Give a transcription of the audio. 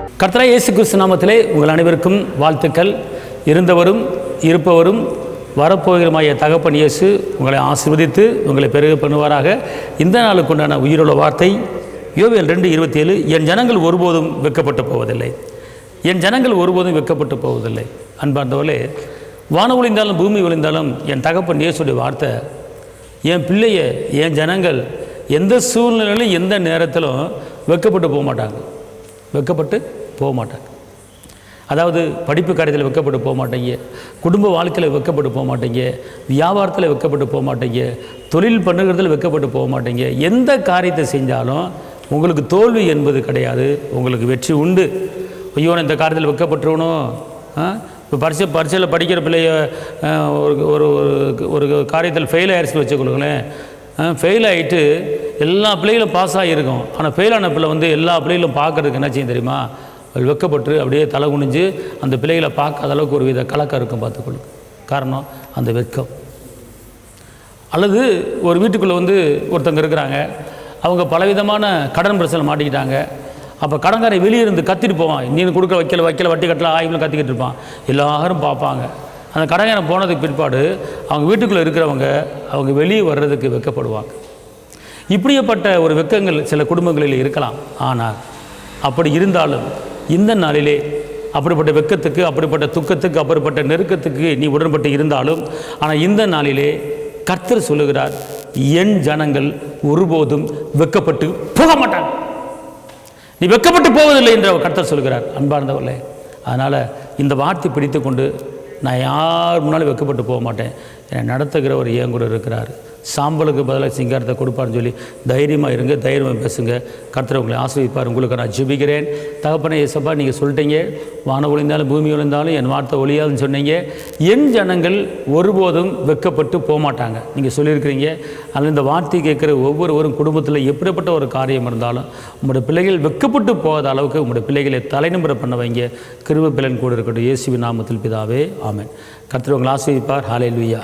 கர்த்தராகிய இயேசு கிறிஸ்து நாமத்திலே உங்கள் அனைவருக்கும் வாழ்த்துக்கள். இருந்தவரும் இருப்பவரும் வரப்போகிறமாய தகப்பன் இயேசு உங்களை ஆசீர்வதித்து உங்களை பெருக பண்ணுவாராக. இந்த நாளுக்கு உண்டான உயிருள்ள வார்த்தை யோவேல் 2:27. என் ஜனங்கள் ஒருபோதும் வெட்கப்பட்டு போவதில்லை. என் ஜனங்கள் ஒருபோதும் வெட்கப்பட்டு போவதில்லை. அன்பார்ந்தவர்களே, வானம் ஒழிந்தாலும் பூமி ஒழிந்தாலும் என் தகப்பன் இயேசுடைய வார்த்தை, என் பிள்ளைய என் ஜனங்கள் எந்த சூழ்நிலையிலும் எந்த நேரத்திலும் வெட்கப்பட்டு போக மாட்டாங்க. வெட்கப்பட்டு போக மாட்டாங்க. அதாவது படிப்பு காரியத்தில் வெட்கப்பட்டு போக மாட்டீங்க, குடும்ப வாழ்க்கையில் வெட்கப்பட்டு போக மாட்டீங்க, வியாபாரத்தில் வெட்கப்பட்டு போக மாட்டீங்க, தொழில் பண்ணுறதுல வெட்கப்பட்டு போக மாட்டீங்க. எந்த காரியத்தை செஞ்சாலும் உங்களுக்கு தோல்வி என்பது கிடையாது, உங்களுக்கு வெற்றி உண்டு. ஐயோ நான் இந்த காரியத்தில் வெட்கப்பட்டுருவணும். இப்போ பரீட்சையில் படிக்கிற பிள்ளைய ஒரு ஒரு காரியத்தில் ஃபெயில் ஆகிடுச்சு வச்சுக்கொள்ளுங்களேன். ஃபெயில் ஆகிட்டு எல்லா பிள்ளைகளும் பாஸ் ஆகியிருக்கும். ஆனால் ஃபெயிலான பிள்ளை எல்லா பிள்ளைகளும் பார்க்குறதுக்கு என்ன செய்யும் தெரியுமா? வெட்கப்பட்டு அப்படியே தலை குனிஞ்சு அந்த பிள்ளைகளை பார்க்காத அளவுக்கு ஒரு வித கலக்கம் இருக்கும். பார்த்துக்கொள்ளும். காரணம் அந்த வெட்கம். அல்லது ஒரு வீட்டுக்குள்ளே ஒருத்தங்க இருக்கிறாங்க, அவங்க பலவிதமான கடன் பிரச்சனை மாட்டிக்கிட்டாங்க. அப்போ கடன்காரை வெளியே இருந்து கத்திட்டு போவான், நீ கொடுக்க வைக்கல வட்டி கட்டல ஆய்வில் கத்திக்கிட்டு இருப்பான். எல்லாரும் பார்ப்பாங்க. அந்த கடன்காரன் போனதுக்கு பிற்பாடு அவங்க வீட்டுக்குள்ளே இருக்கிறவங்க அவங்க வெளியே வர்றதுக்கு வெட்கப்படுவாங்க. இப்படிப்பட்ட ஒரு வெட்கங்கள் சில குடும்பங்களில் இருக்கலாம். ஆனால் அப்படி இருந்தாலும் இந்த நாளிலே அப்படிப்பட்ட வெட்கத்துக்கு, அப்படிப்பட்ட துக்கத்துக்கு, அப்படிப்பட்ட நெருக்கத்துக்கு நீ உடன்பட்டு இருந்தாலும், ஆனால் இந்த நாளிலே கர்த்தர் சொல்லுகிறார், என் ஜனங்கள் ஒருபோதும் வெட்கப்பட்டு போக மாட்டாங்க. நீ வெட்கப்பட்டு போவதில்லை என்று கர்த்தர் சொல்கிறார். அன்பார்ந்தவர்களே, அதனால் இந்த வார்த்தை பிடித்து கொண்டு நான் யார் முன்னாலும் வெட்கப்பட்டு போக மாட்டேன், என்னை நடத்துகிறவர் என் கூட இருக்கிறார், சாம்பலுக்கு பதிலாக சிங்காரத்தை கொடுப்பார்னு சொல்லி தைரியமாக இருங்க, தைரியமாக பேசுங்க. கர்த்தர் உங்களை ஆசீர்வதிப்பார். உங்களுக்கு நான் ஜெபிக்கிறேன். தகப்பனே இயேசப்பா, நீங்கள் சொல்லிட்டீங்க, வானம் ஒழிந்தாலும் பூமி ஒழிந்தாலும் என் வார்த்தை ஒழியாதுன்னு சொன்னீங்க. என் ஜனங்கள் ஒருபோதும் வெட்கப்பட்டு போக மாட்டாங்க நீங்கள் சொல்லியிருக்கிறீங்க. அதில் இந்த வார்த்தை கேட்குற ஒவ்வொருவரும் குடும்பத்தில் எப்படிப்பட்ட ஒரு காரியம் இருந்தாலும் உங்களுடைய பிள்ளைகள் வெட்கப்பட்டு போகாத அளவுக்கு உங்களுடைய பிள்ளைகளை தலைநிமிர பண்ண வைங்க. கிருபை பிள்ளை கூட இருக்கட்டும். இயேசுவின் நாமத்தில் பிதாவே, ஆமென். கர்த்தர் உங்களை ஆசீர்வதிப்பார். ஹல்லேலூயா.